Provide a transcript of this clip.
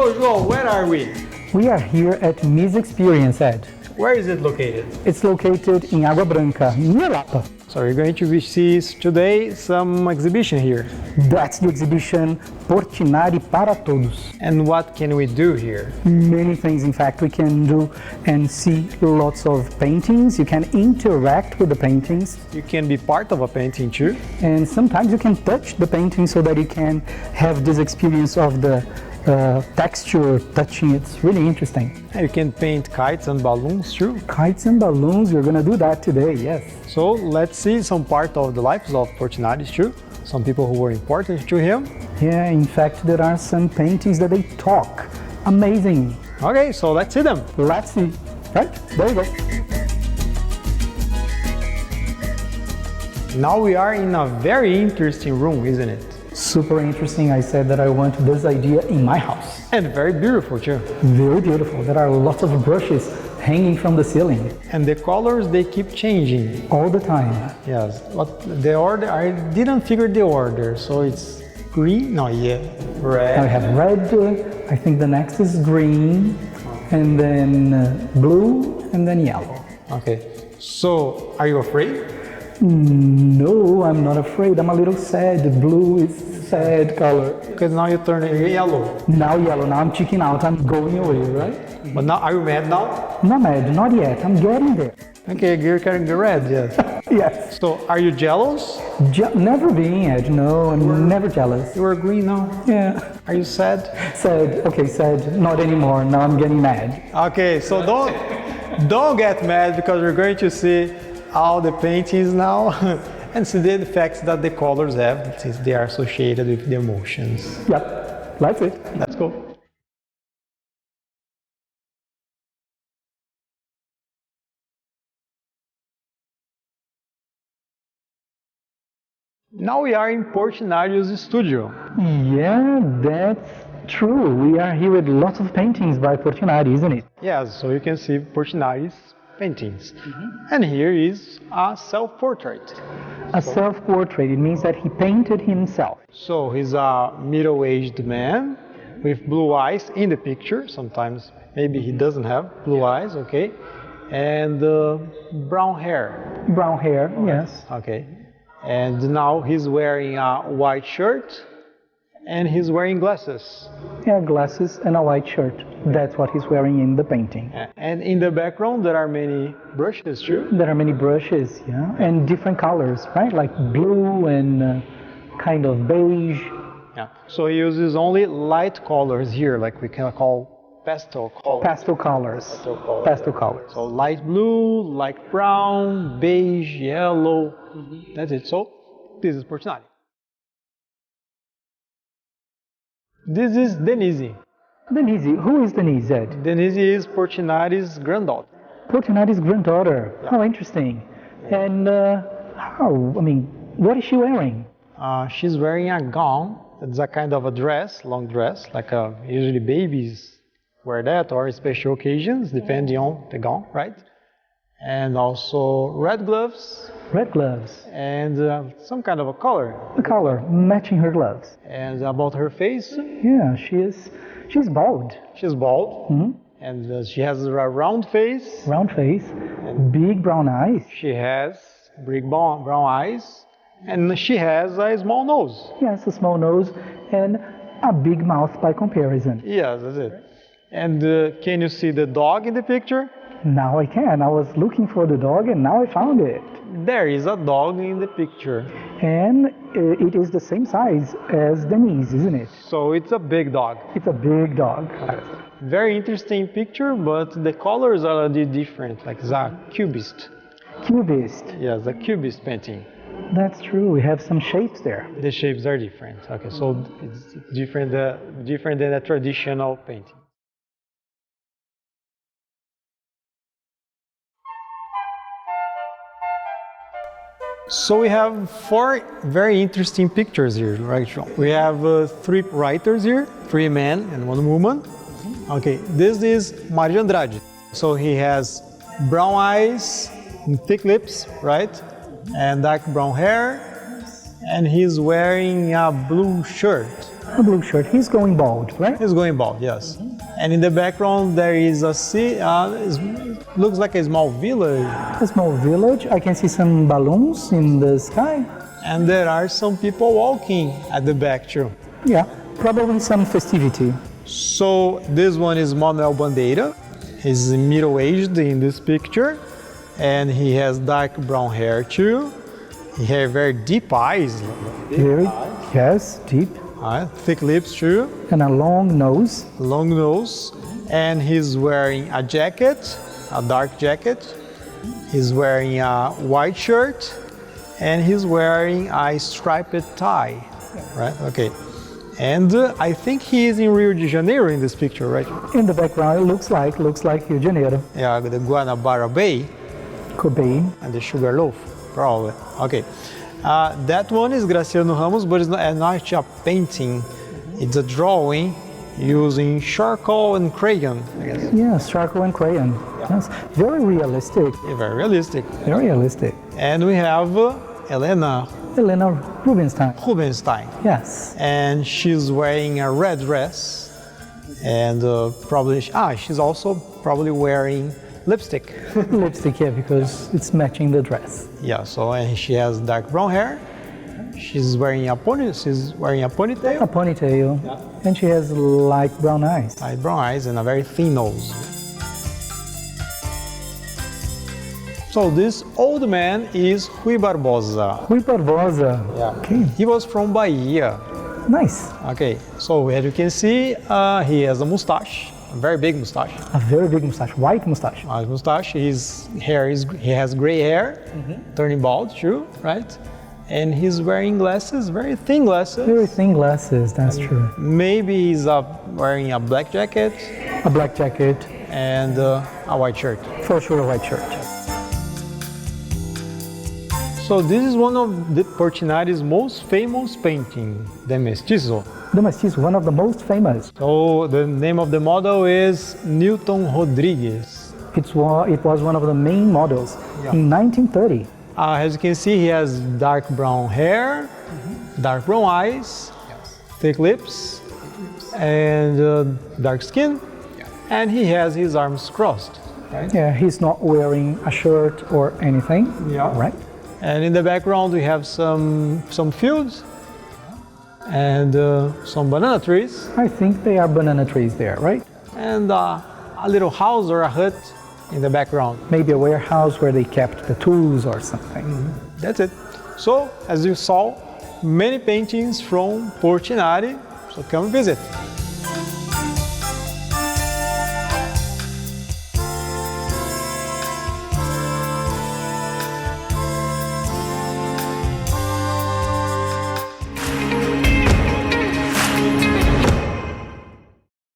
So, João, where are we? We are here at Miss Experience, Ed. Where is it located? It's located in Água Branca, near Lapa. So you're going to see today some exhibition here. That's the exhibition Portinari para Todos. And what can we do here? Many things, in fact, we can do and see lots of paintings. You can interact with the paintings. You can be part of a painting too. And sometimes you can touch the painting so that you can have this experience of the texture touching. It's really interesting. And you can paint kites and balloons too. Kites and balloons, we're gonna do that today, yes. So let's see some part of the lives of Portinari too. Some people who were important to him. Yeah, in fact, there are some paintings that they talk. Amazing. Okay, so let's see them. Let's see. Right, there you go. Now we are in a very interesting room, isn't it? Super interesting. I said that I want this idea in my house. And very beautiful too. Very beautiful. There are lots of brushes hanging from the ceiling. And the colors, they keep changing. All the time. Yes, but the order, I didn't figure the order. So it's green, no, yeah, red. I have red, I think the next is green, and then blue, and then yellow. Okay, so are you afraid? No, I'm not afraid. I'm a little sad. Blue is sad color. Because now you turn it yellow. Now yellow. Now I'm checking out. I'm going away, right? But now, are you mad now? Not mad. Not yet. I'm getting there. Okay, you're carrying the red, yes. Yes. So are you jealous? Never being, Ed. No, I'm never jealous. You are green now. Yeah. Are you sad? Sad. Okay, sad. Not anymore. Now I'm getting mad. Okay, so don't get mad because we're going to see all the paintings now and see the effects that the colors have since they are associated with the emotions. Yep, that's it. Let's go. Now we are in Portinari's studio. Yeah, that's true. We are here with lots of paintings by Portinari, isn't it? Yes, so you can see Portinari's paintings. And here is a self-portrait. A self-portrait, it means that he painted himself. So he's a middle-aged man with blue eyes in the picture. Sometimes maybe he doesn't have blue eyes, okay? And brown hair. Brown hair, yes. Okay. And now he's wearing a white shirt and he's wearing glasses. Yeah, glasses and a white shirt. That's what he's wearing in the painting. And in the background there are many brushes too. There are many brushes, yeah, and different colors, right? Like blue and kind of beige. Yeah. So he uses only light colors here, like we can call pastel colors. Pastel colors. Pastel colors. So light blue, light brown, beige, yellow. That's it. So this is Portinari. This is Denise. Denise, who is Denise, Ed? Denise is Portinari's granddaughter. Portinari's granddaughter. Yeah. How interesting. And what is she wearing? She's wearing a gown. It's a kind of a dress, long dress, like usually babies wear that or special occasions, depending on the gown, right? And also red gloves. Red gloves. And some kind of a color. The color, matching her gloves. And about her face? Yeah, she's bald. She's bald. Mm-hmm. And she has a round face. Round face. Big brown eyes. She has big brown eyes. And she has a small nose. Yes, a small nose and a big mouth by comparison. Yes, that's it. And can you see the dog in the picture? Now I can. I was looking for the dog and now I found it. There is a dog in the picture. And it is the same size as Denise, isn't it? So it's a big dog. It's a big dog. Very interesting picture, but the colors are a bit different, like the Cubist. Cubist. Yes, the Cubist painting. That's true. We have some shapes there. The shapes are different. Okay, so it's different than a traditional painting. So we have 4 very interesting pictures here, right? We have 3 writers here, 3 men and 1 woman. Okay, this is Mario Andrade. So he has brown eyes, thick lips, right? And dark brown hair. And he's wearing a blue shirt. A blue shirt. He's going bald, right? He's going bald, yes. And in the background there is a sea, looks like a small village. A small village. I can see some balloons in the sky. And there are some people walking at the back too. Yeah, probably some festivity. So this one is Manuel Bandeira. He's middle-aged in this picture. And he has dark brown hair too. He has very deep eyes. Yes, deep. Thick lips too. And a long nose. Long nose. And he's wearing a jacket, a dark jacket. He's wearing a white shirt. And he's wearing a striped tie. Right? Okay. And I think he is in Rio de Janeiro in this picture, right? In the background, it looks like Rio de Janeiro. Yeah, the Guanabara Bay. Could be. And the Sugar Loaf, probably. Okay. That one is Graciano Ramos, but it's not a painting. It's a drawing using charcoal and crayon, I guess. Yes, charcoal and crayon. Yeah. Yes. Very realistic. Yeah, very realistic. Very realistic. And we have Elena Rubinstein. Yes. And she's wearing a red dress. And she's also probably wearing lipstick. Lipstick, yeah, because it's matching the dress. Yeah, so and she has dark brown hair. She's wearing a ponytail. A ponytail. Yeah. And she has light brown eyes. Light brown eyes and a very thin nose. So this old man is Rui Barbosa. Rui Barbosa. Yeah. Okay. He was from Bahia. Nice. Okay, so as you can see, he has a mustache. A very big mustache. A very big mustache, white mustache. White mustache. He has gray hair, turning bald, true, right? And he's wearing glasses, very thin glasses. Very thin glasses, that's true. Maybe he's wearing a black jacket. A black jacket. And a white shirt. For sure, a white shirt. So this is one of the Portinari's most famous painting, the Mestizo. The Mestizo, one of the most famous. So the name of the model is Newton Rodrigues. It was one of the main models in 1930. As you can see, he has dark brown hair, dark brown eyes, thick lips, and dark skin, and he has his arms crossed. Right? Yeah, he's not wearing a shirt or anything. Yeah. Right. And in the background we have some fields and some banana trees. I think they are banana trees there, right? And a little house or a hut in the background. Maybe a warehouse where they kept the tools or something. That's it. So, as you saw, many paintings from Portinari, so come visit.